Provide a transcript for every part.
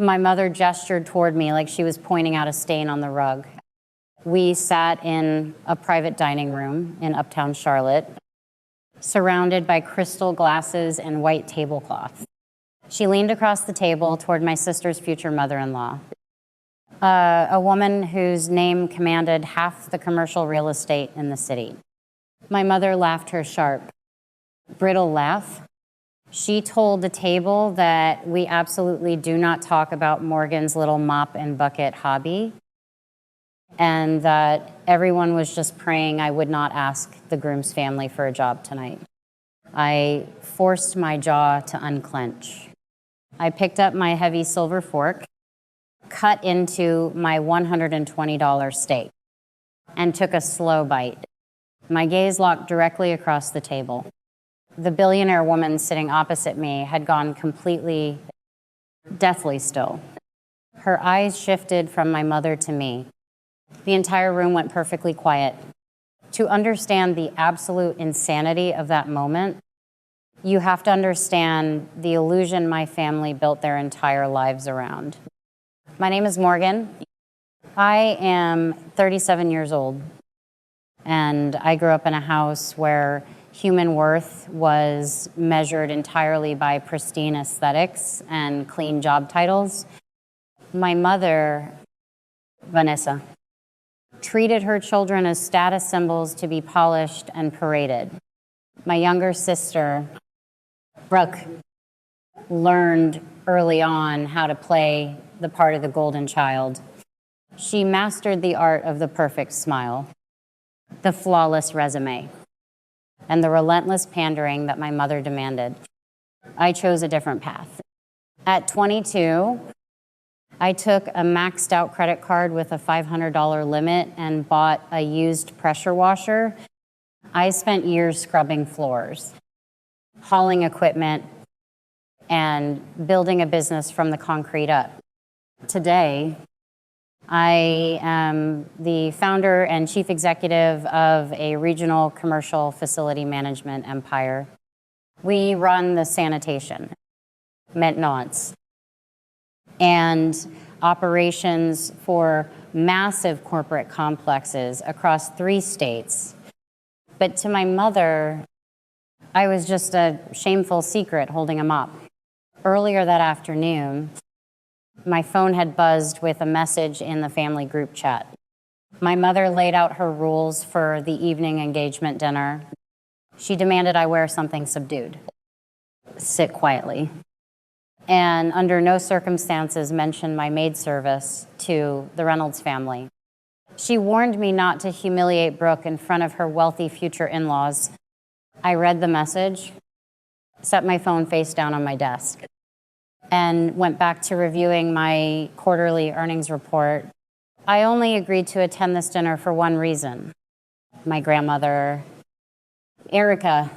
My mother gestured toward me like she was pointing out a stain on the rug. We sat in a private dining room in Uptown Charlotte, surrounded by crystal glasses and white tablecloths. She leaned across the table toward my sister's future mother-in-law, a woman whose name commanded half the commercial real estate in the city. My mother laughed her sharp, brittle laugh. She told the table that we absolutely do not talk about Morgan's little mop and bucket hobby, and that everyone was just praying I would not ask the groom's family for a job tonight. I forced my jaw to unclench. I picked up my heavy silver fork, cut into my $120 steak, and took a slow bite. My gaze locked directly across the table. The billionaire woman sitting opposite me had gone completely, deathly still. Her eyes shifted from my mother to me. The entire room went perfectly quiet. To understand the absolute insanity of that moment, you have to understand the illusion my family built their entire lives around. My name is Morgan. I am 37 years old, and I grew up in a house where human worth was measured entirely by pristine aesthetics and clean job titles. My mother, Vanessa, treated her children as status symbols to be polished and paraded. My younger sister, Brooke, learned early on how to play the part of the golden child. She mastered the art of the perfect smile, the flawless resume, and the relentless pandering that my mother demanded. I chose a different path. At 22, I took a maxed out credit card with a $500 limit and bought a used pressure washer. I spent years scrubbing floors, hauling equipment, and building a business from the concrete up. Today, I am the founder and chief executive of a regional commercial facility management empire. We run the sanitation, maintenance, and operations for massive corporate complexes across 3 states. But to my mother, I was just a shameful secret holding a mop. Earlier that afternoon, my phone had buzzed with a message in the family group chat. My mother laid out her rules for the evening engagement dinner. She demanded I wear something subdued, sit quietly, and under no circumstances mention my maid service to the Reynolds family. She warned me not to humiliate Brooke in front of her wealthy future in-laws. I read the message, set my phone face down on my desk, and went back to reviewing my quarterly earnings report. I only agreed to attend this dinner for one reason. My grandmother, Erica,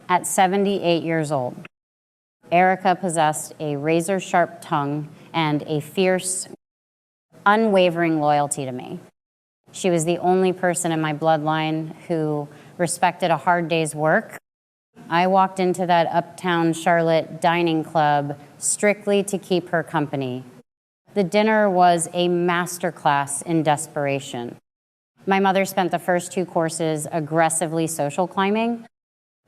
at 78 years old. Erica possessed a razor-sharp tongue and a fierce, unwavering loyalty to me. She was the only person in my bloodline who respected a hard day's work. I walked into that Uptown Charlotte dining club strictly to keep her company. The dinner was a masterclass in desperation. My mother spent the first 2 courses aggressively social climbing.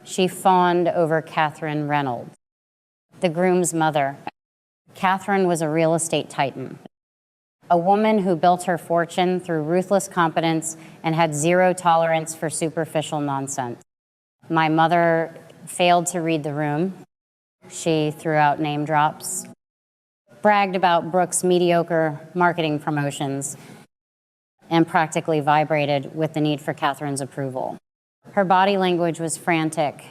She fawned over Catherine Reynolds, the groom's mother. Catherine was a real estate titan, a woman who built her fortune through ruthless competence and had zero tolerance for superficial nonsense. My mother failed to read the room. She threw out name drops, bragged about Brooke's mediocre marketing promotions, and practically vibrated with the need for Catherine's approval. Her body language was frantic.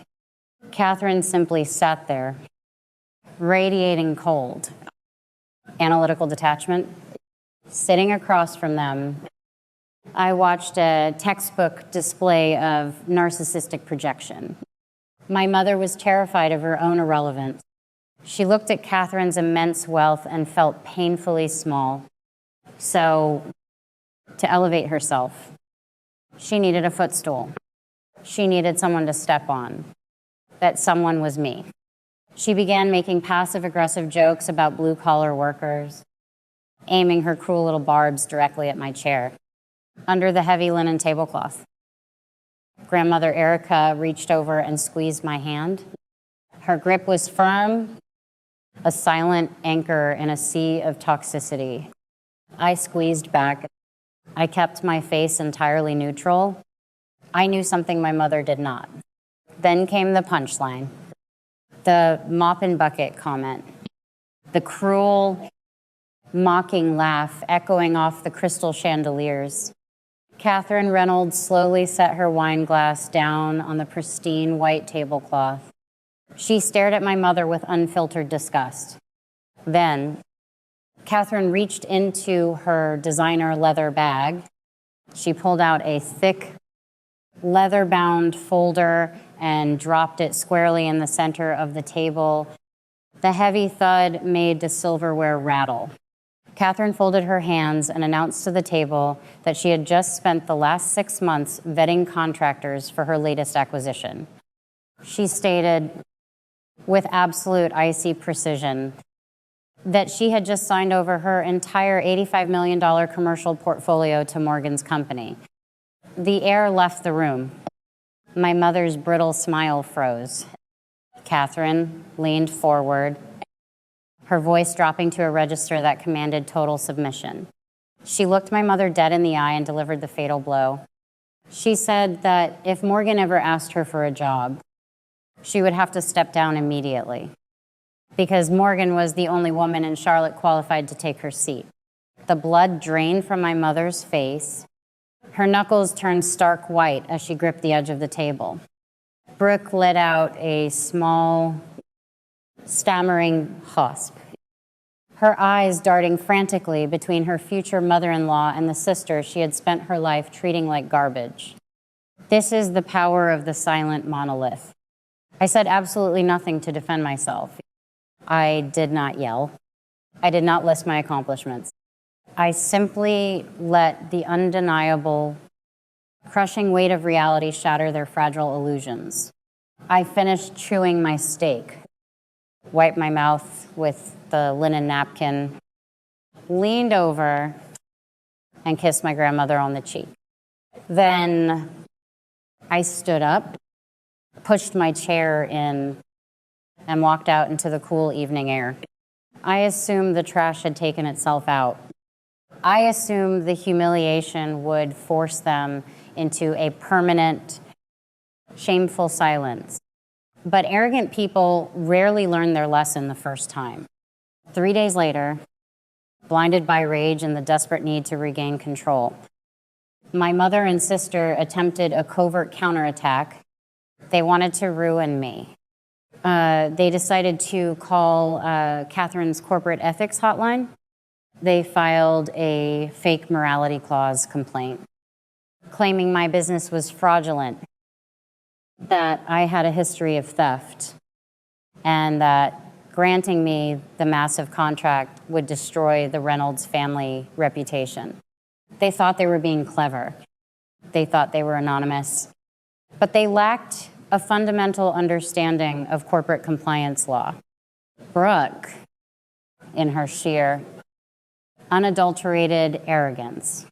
Catherine simply sat there, radiating cold. Analytical detachment. Sitting across from them, I watched a textbook display of narcissistic projection. My mother was terrified of her own irrelevance. She looked at Catherine's immense wealth and felt painfully small. So, to elevate herself, she needed a footstool. She needed someone to step on. That someone was me. She began making passive-aggressive jokes about blue-collar workers, aiming her cruel little barbs directly at my chair, under the heavy linen tablecloth. Grandmother Erica reached over and squeezed my hand. Her grip was firm, a silent anchor in a sea of toxicity. I squeezed back. I kept my face entirely neutral. I knew something my mother did not. Then came the punchline, the mop and bucket comment, the cruel, mocking laugh echoing off the crystal chandeliers. Catherine Reynolds slowly set her wine glass down on the pristine white tablecloth. She stared at my mother with unfiltered disgust. Then, Catherine reached into her designer leather bag. She pulled out a thick, leather-bound folder and dropped it squarely in the center of the table. The heavy thud made the silverware rattle. Catherine folded her hands and announced to the table that she had just spent the last 6 months vetting contractors for her latest acquisition. She stated, with absolute icy precision, that she had just signed over her entire $85 million commercial portfolio to Morgan's company. The air left the room. My mother's brittle smile froze. Catherine leaned forward, her voice dropping to a register that commanded total submission. She looked my mother dead in the eye and delivered the fatal blow. She said that if Morgan ever asked her for a job, she would have to step down immediately, because Morgan was the only woman in Charlotte qualified to take her seat. The blood drained from my mother's face. Her knuckles turned stark white as she gripped the edge of the table. Brooke let out a small, stammering husp, her eyes darting frantically between her future mother-in-law and the sister she had spent her life treating like garbage. This is the power of the silent monolith. I said absolutely nothing to defend myself. I did not yell. I did not list my accomplishments. I simply let the undeniable, crushing weight of reality shatter their fragile illusions. I finished chewing my steak, wiped my mouth with the linen napkin, leaned over, and kissed my grandmother on the cheek. Then I stood up, pushed my chair in, and walked out into the cool evening air. I assumed the trash had taken itself out. I assumed the humiliation would force them into a permanent, shameful silence. But arrogant people rarely learn their lesson the first time. 3 days later, blinded by rage and the desperate need to regain control, my mother and sister attempted a covert counterattack. They wanted to ruin me. They decided to call Catherine's corporate ethics hotline. They filed a fake morality clause complaint, claiming my business was fraudulent, that I had a history of theft, and that granting me the massive contract would destroy the Reynolds family reputation. They thought they were being clever. They thought they were anonymous. But they lacked a fundamental understanding of corporate compliance law. Brooke, in her sheer, unadulterated arrogance,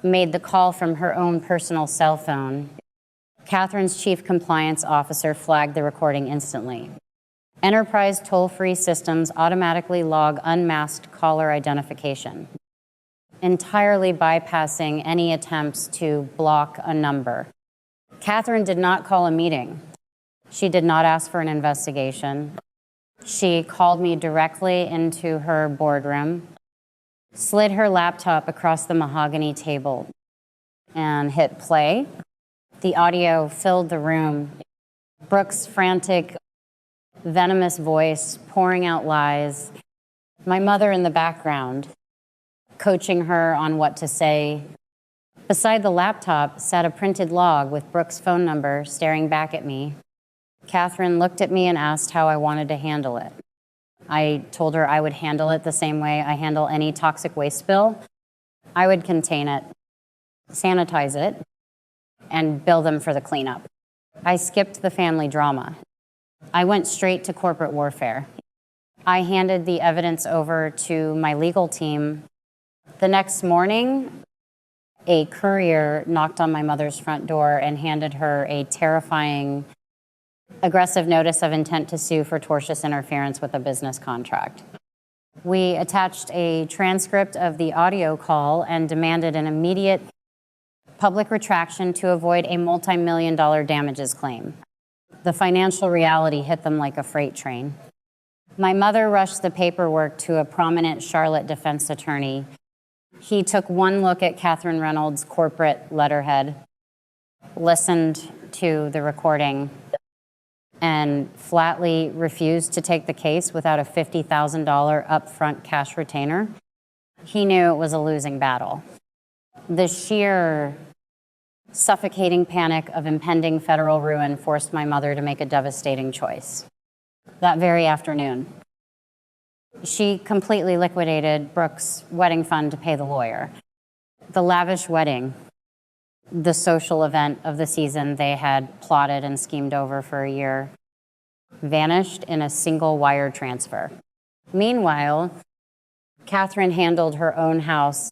made the call from her own personal cell phone. Catherine's chief compliance officer flagged the recording instantly. Enterprise toll-free systems automatically log unmasked caller identification, entirely bypassing any attempts to block a number. Catherine did not call a meeting. She did not ask for an investigation. She called me directly into her boardroom, slid her laptop across the mahogany table, and hit play. The audio filled the room. Brooke's frantic, venomous voice pouring out lies. My mother in the background, coaching her on what to say. Beside the laptop sat a printed log with Brooke's phone number staring back at me. Catherine looked at me and asked how I wanted to handle it. I told her I would handle it the same way I handle any toxic waste spill. I would contain it, sanitize it, and bill them for the cleanup. I skipped the family drama. I went straight to corporate warfare. I handed the evidence over to my legal team. The next morning, a courier knocked on my mother's front door and handed her a terrifying, aggressive notice of intent to sue for tortious interference with a business contract. We attached a transcript of the audio call and demanded an immediate public retraction to avoid a multi-million-dollar damages claim. The financial reality hit them like a freight train. My mother rushed the paperwork to a prominent Charlotte defense attorney. He took one look at Catherine Reynolds' corporate letterhead, listened to the recording, and flatly refused to take the case without a $50,000 upfront cash retainer. He knew it was a losing battle. The sheer suffocating panic of impending federal ruin forced my mother to make a devastating choice. That very afternoon, she completely liquidated Brooke's wedding fund to pay the lawyer. The lavish wedding, the social event of the season they had plotted and schemed over for a year, vanished in a single wire transfer. Meanwhile, Catherine handled her own house.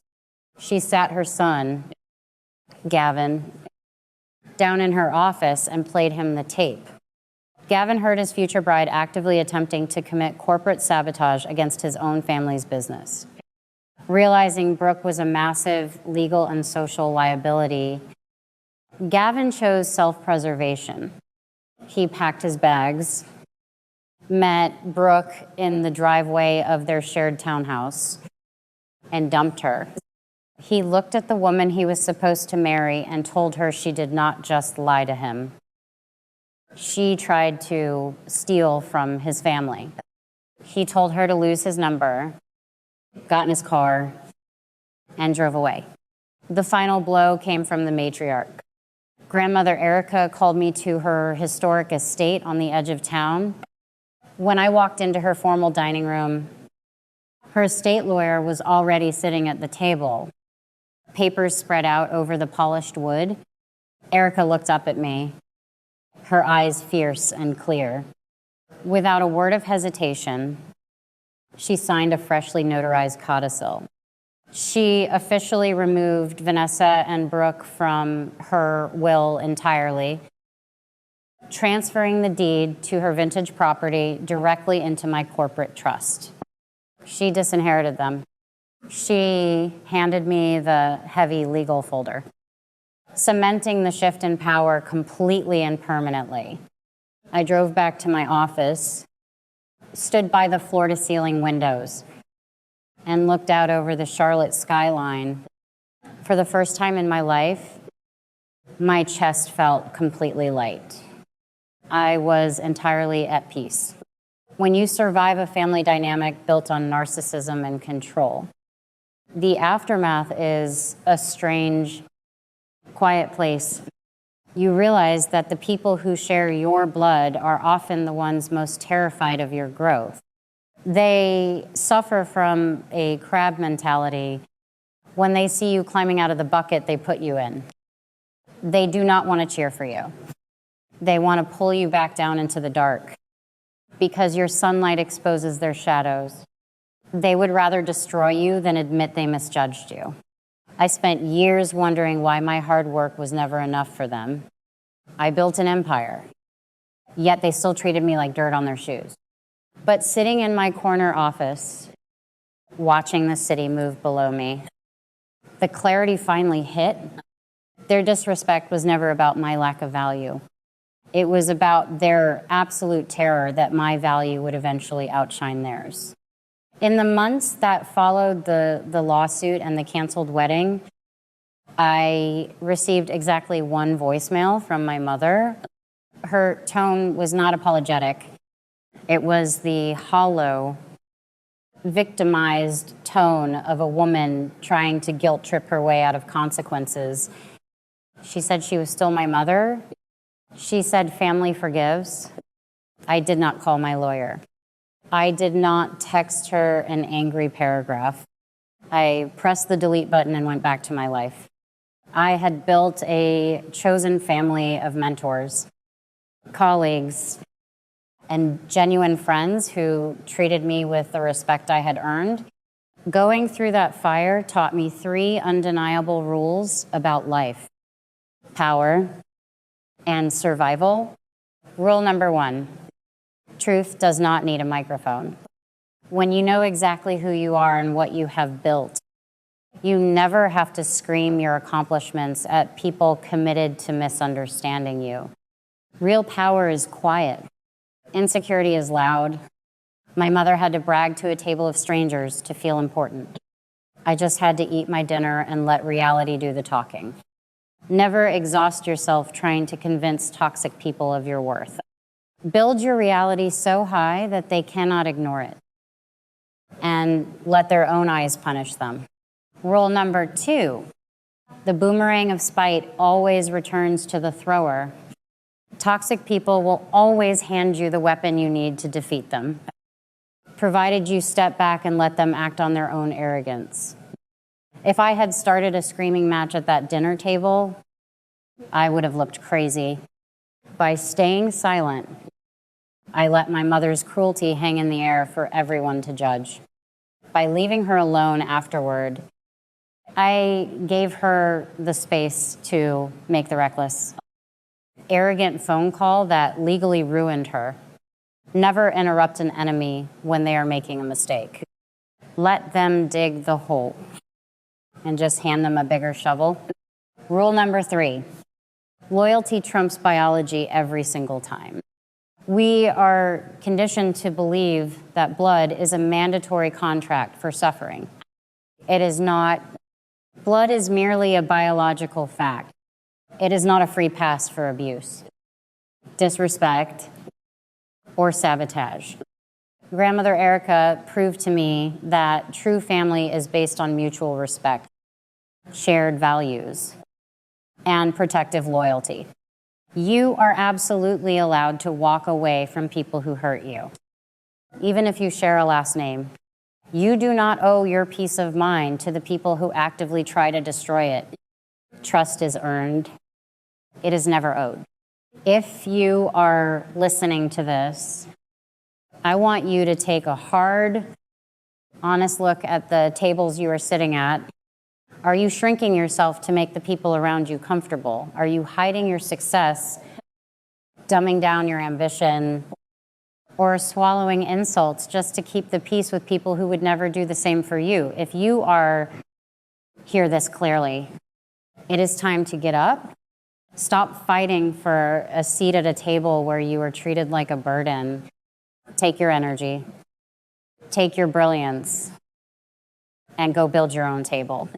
She sat her son, Gavin, down in her office and played him the tape. Gavin heard his future bride actively attempting to commit corporate sabotage against his own family's business. Realizing Brooke was a massive legal and social liability, Gavin chose self-preservation. He packed his bags, met Brooke in the driveway of their shared townhouse, and dumped her. He looked at the woman he was supposed to marry and told her she did not just lie to him. She tried to steal from his family. He told her to lose his number, got in his car, and drove away. The final blow came from the matriarch. Grandmother Erica called me to her historic estate on the edge of town. When I walked into her formal dining room, her estate lawyer was already sitting at the table, papers spread out over the polished wood. Erica looked up at me, her eyes fierce and clear. Without a word of hesitation, she signed a freshly notarized codicil. She officially removed Vanessa and Brooke from her will entirely, transferring the deed to her vintage property directly into my corporate trust. She disinherited them. She handed me the heavy legal folder, cementing the shift in power completely and permanently. I drove back to my office, stood by the floor-to-ceiling windows, and looked out over the Charlotte skyline. For the first time in my life, my chest felt completely light. I was entirely at peace. When you survive a family dynamic built on narcissism and control, the aftermath is a strange, quiet place. You realize that the people who share your blood are often the ones most terrified of your growth. They suffer from a crab mentality. When they see you climbing out of the bucket they put you in, they do not want to cheer for you. They want to pull you back down into the dark because your sunlight exposes their shadows. They would rather destroy you than admit they misjudged you. I spent years wondering why my hard work was never enough for them. I built an empire, yet they still treated me like dirt on their shoes. But sitting in my corner office, watching the city move below me, the clarity finally hit. Their disrespect was never about my lack of value. It was about their absolute terror that my value would eventually outshine theirs. In the months that followed the lawsuit and the canceled wedding, I received exactly one voicemail from my mother. Her tone was not apologetic. It was the hollow, victimized tone of a woman trying to guilt trip her way out of consequences. She said she was still my mother. She said family forgives. I did not call my lawyer. I did not text her an angry paragraph. I pressed the delete button and went back to my life. I had built a chosen family of mentors, colleagues, and genuine friends who treated me with the respect I had earned. Going through that fire taught me 3 undeniable rules about life: power and survival. Rule number 1, truth does not need a microphone. When you know exactly who you are and what you have built, you never have to scream your accomplishments at people committed to misunderstanding you. Real power is quiet. Insecurity is loud. My mother had to brag to a table of strangers to feel important. I just had to eat my dinner and let reality do the talking. Never exhaust yourself trying to convince toxic people of your worth. Build your reality so high that they cannot ignore it, and let their own eyes punish them. Rule number 2, the boomerang of spite always returns to the thrower. Toxic people will always hand you the weapon you need to defeat them, provided you step back and let them act on their own arrogance. If I had started a screaming match at that dinner table, I would have looked crazy. By staying silent, I let my mother's cruelty hang in the air for everyone to judge. By leaving her alone afterward, I gave her the space to make the reckless, arrogant phone call that legally ruined her. Never interrupt an enemy when they are making a mistake. Let them dig the hole and just hand them a bigger shovel. Rule number 3, loyalty trumps biology every single time. We are conditioned to believe that blood is a mandatory contract for suffering. It is not. Blood is merely a biological fact. It is not a free pass for abuse, disrespect, or sabotage. Grandmother Erica proved to me that true family is based on mutual respect, shared values, and protective loyalty. You are absolutely allowed to walk away from people who hurt you, even if you share a last name. You do not owe your peace of mind to the people who actively try to destroy it. Trust is earned. It is never owed. If you are listening to this, I want you to take a hard, honest look at the tables you are sitting at. Are you shrinking yourself to make the people around you comfortable? Are you hiding your success, dumbing down your ambition, or swallowing insults just to keep the peace with people who would never do the same for you? If you are, hear this clearly, it is time to get up. Stop fighting for a seat at a table where you are treated like a burden. Take your energy, take your brilliance, and go build your own table.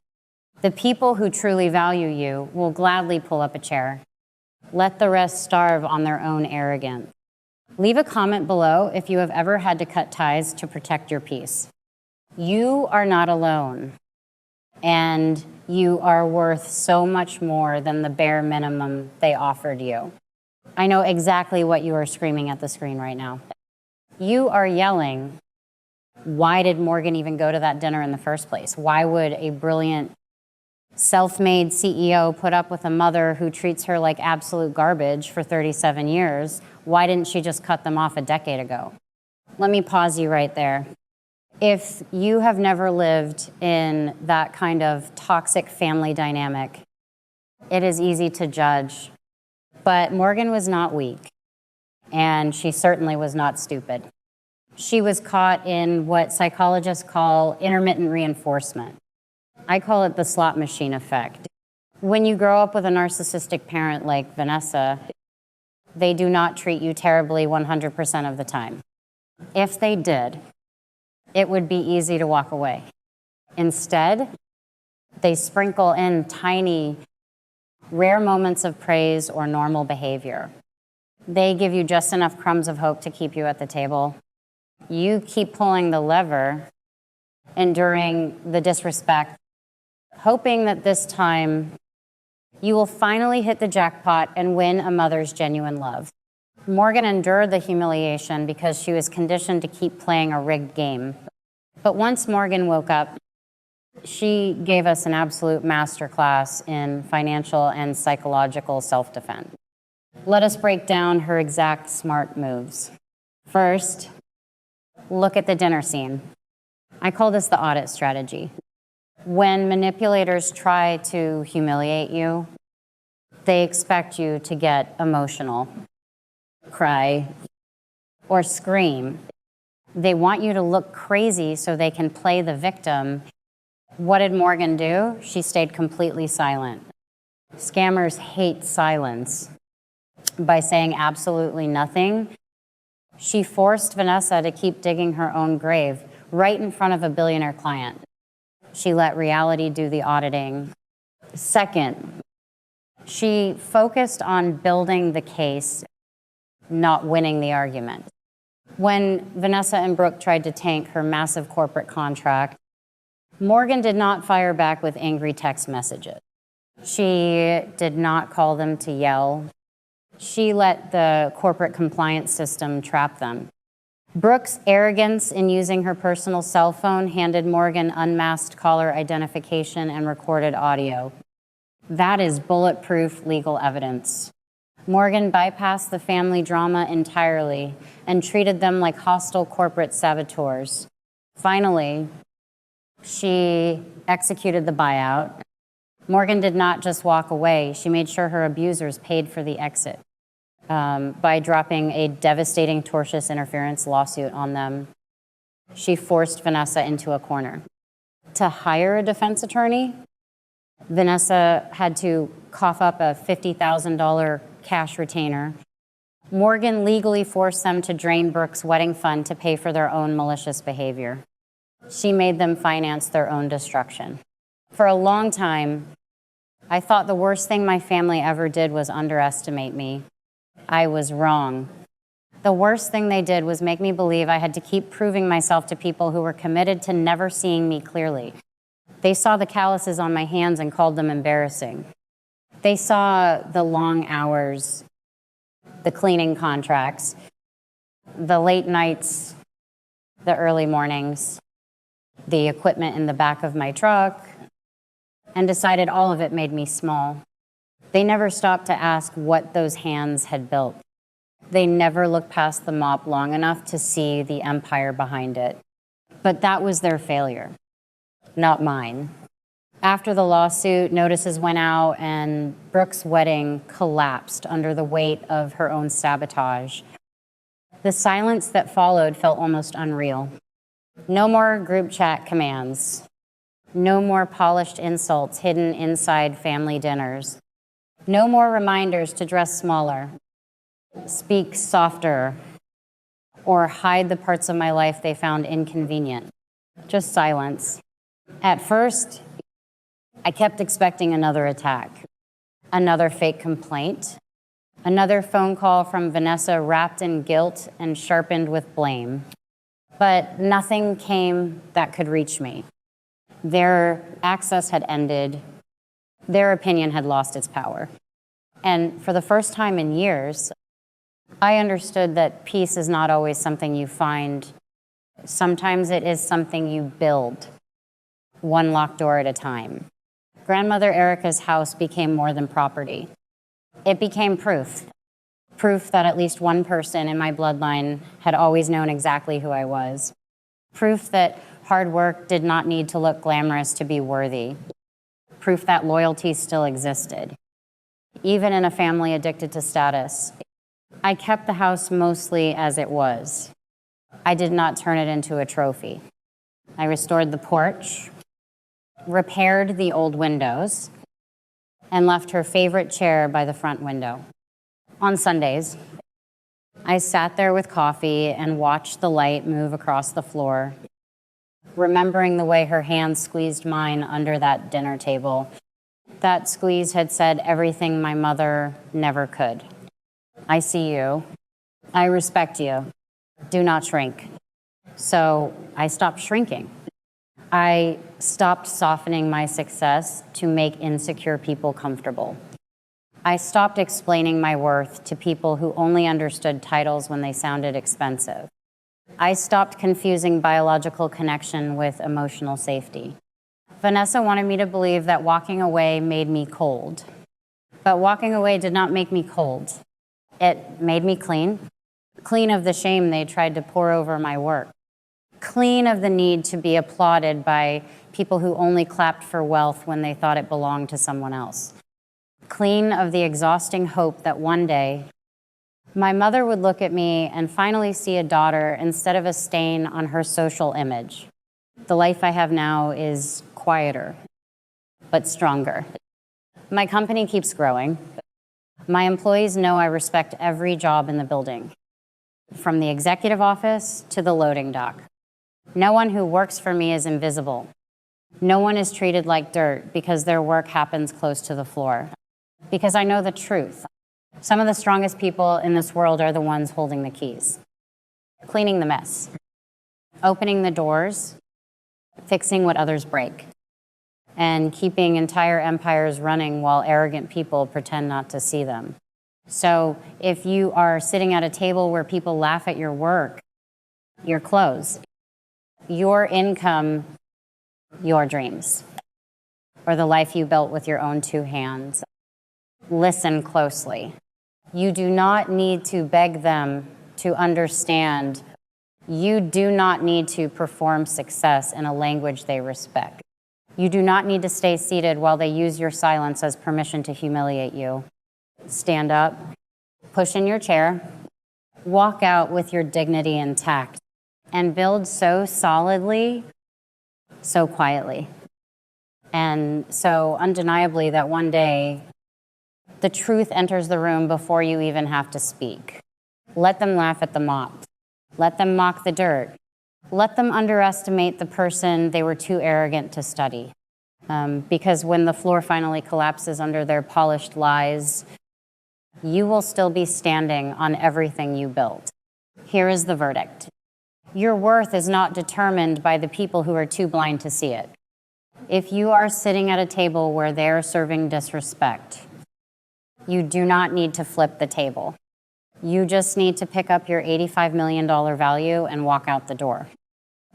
The people who truly value you will gladly pull up a chair. Let the rest starve on their own arrogance. Leave a comment below if you have ever had to cut ties to protect your peace. You are not alone, and you are worth so much more than the bare minimum they offered you. I know exactly what you are screaming at the screen right now. You are yelling, why did Morgan even go to that dinner in the first place? Why would a brilliant, self-made CEO put up with a mother who treats her like absolute garbage for 37 years? Why didn't she just cut them off a decade ago? Let me pause you right there. If you have never lived in that kind of toxic family dynamic, it is easy to judge. But Morgan was not weak, and she certainly was not stupid. She was caught in what psychologists call intermittent reinforcement. I call it the slot machine effect. When you grow up with a narcissistic parent like Vanessa, they do not treat you terribly 100% of the time. If they did, it would be easy to walk away. Instead, they sprinkle in tiny, rare moments of praise or normal behavior. They give you just enough crumbs of hope to keep you at the table. You keep pulling the lever, enduring the disrespect, hoping that this time you will finally hit the jackpot and win a mother's genuine love. Morgan endured the humiliation because she was conditioned to keep playing a rigged game. But once Morgan woke up, she gave us an absolute masterclass in financial and psychological self-defense. Let us break down her exact smart moves. First, look at the dinner scene. I call this the audit strategy. When manipulators try to humiliate you, they expect you to get emotional, cry, or scream. They want you to look crazy so they can play the victim. What did Morgan do? She stayed completely silent. Scammers hate silence. By saying absolutely nothing, she forced Vanessa to keep digging her own grave right in front of a billionaire client. She let reality do the auditing. Second, she focused on building the case, not winning the argument. When Vanessa and Brooke tried to tank her massive corporate contract, Morgan did not fire back with angry text messages. She did not call them to yell. She let the corporate compliance system trap them. Brooke's arrogance in using her personal cell phone handed Morgan unmasked caller identification and recorded audio. That is bulletproof legal evidence. Morgan bypassed the family drama entirely and treated them like hostile corporate saboteurs. Finally, she executed the buyout. Morgan did not just walk away. She made sure her abusers paid for the exit by dropping a devastating tortious interference lawsuit on them. She forced Vanessa into a corner. To hire a defense attorney, Vanessa had to cough up a $50,000 cash retainer. Morgan legally forced them to drain Brooke's wedding fund to pay for their own malicious behavior. She made them finance their own destruction. For a long time, I thought the worst thing my family ever did was underestimate me. I was wrong. The worst thing they did was make me believe I had to keep proving myself to people who were committed to never seeing me clearly. They saw the calluses on my hands and called them embarrassing. They saw the long hours, the cleaning contracts, the late nights, the early mornings, the equipment in the back of my truck, and decided all of it made me small. They never stopped to ask what those hands had built. They never looked past the mop long enough to see the empire behind it. But that was their failure, not mine. After the lawsuit, notices went out and Brooke's wedding collapsed under the weight of her own sabotage. The silence that followed felt almost unreal. No more group chat commands. No more polished insults hidden inside family dinners. No more reminders to dress smaller, speak softer, or hide the parts of my life they found inconvenient. Just silence. At first, I kept expecting another attack, another fake complaint, another phone call from Vanessa wrapped in guilt and sharpened with blame. But nothing came that could reach me. Their access had ended. Their opinion had lost its power. And for the first time in years, I understood that peace is not always something you find. Sometimes it is something you build, one locked door at a time. Grandmother Erica's house became more than property. It became proof that at least one person in my bloodline had always known exactly who I was. Proof that hard work did not need to look glamorous to be worthy. Proof that loyalty still existed, even in a family addicted to status. I kept the house mostly as it was. I did not turn it into a trophy. I restored the porch, repaired the old windows, and left her favorite chair by the front window. On Sundays, I sat there with coffee and watched the light move across the floor, remembering the way her hand squeezed mine under that dinner table. That squeeze had said everything my mother never could. I see you. I respect you. Do not shrink. So I stopped shrinking. I stopped softening my success to make insecure people comfortable. I stopped explaining my worth to people who only understood titles when they sounded expensive. I stopped confusing biological connection with emotional safety. Vanessa wanted me to believe that walking away made me cold. But walking away did not make me cold. It made me clean. clean of the shame they tried to pour over my work, clean of the need to be applauded by people who only clapped for wealth when they thought it belonged to someone else, clean of the exhausting hope that one day my mother would look at me and finally see a daughter instead of a stain on her social image. The life I have now is quieter, but stronger. My company keeps growing. My employees know I respect every job in the building, from the executive office to the loading dock. No one who works for me is invisible. No one is treated like dirt because their work happens close to the floor. Because I know the truth. Some of the strongest people in this world are the ones holding the keys. Cleaning the mess. Opening the doors. Fixing what others break. And keeping entire empires running while arrogant people pretend not to see them. So if you are sitting at a table where people laugh at your work, your clothes, your income, your dreams, or the life you built with your own two hands, listen closely. You do not need to beg them to understand. You do not need to perform success in a language they respect. You do not need to stay seated while they use your silence as permission to humiliate you. Stand up, push in your chair, walk out with your dignity intact, and build so solidly, so quietly, and so undeniably that one day the truth enters the room before you even have to speak. Let them laugh at the mocked. Let them mock the dirt. Let them underestimate the person they were too arrogant to study. Because when the floor finally collapses under their polished lies, you will still be standing on everything you built. Here is the verdict. Your worth is not determined by the people who are too blind to see it. If you are sitting at a table where they are serving disrespect, you do not need to flip the table. You just need to pick up your $85 million value and walk out the door.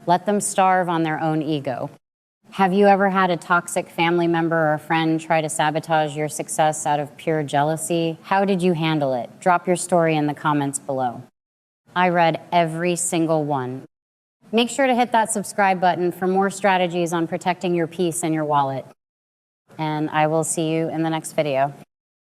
Let them starve on their own ego. Have you ever had a toxic family member or a friend try to sabotage your success out of pure jealousy? How did you handle it? Drop your story in the comments below. I read every single one. Make sure to hit that subscribe button for more strategies on protecting your peace and your wallet. And I will see you in the next video.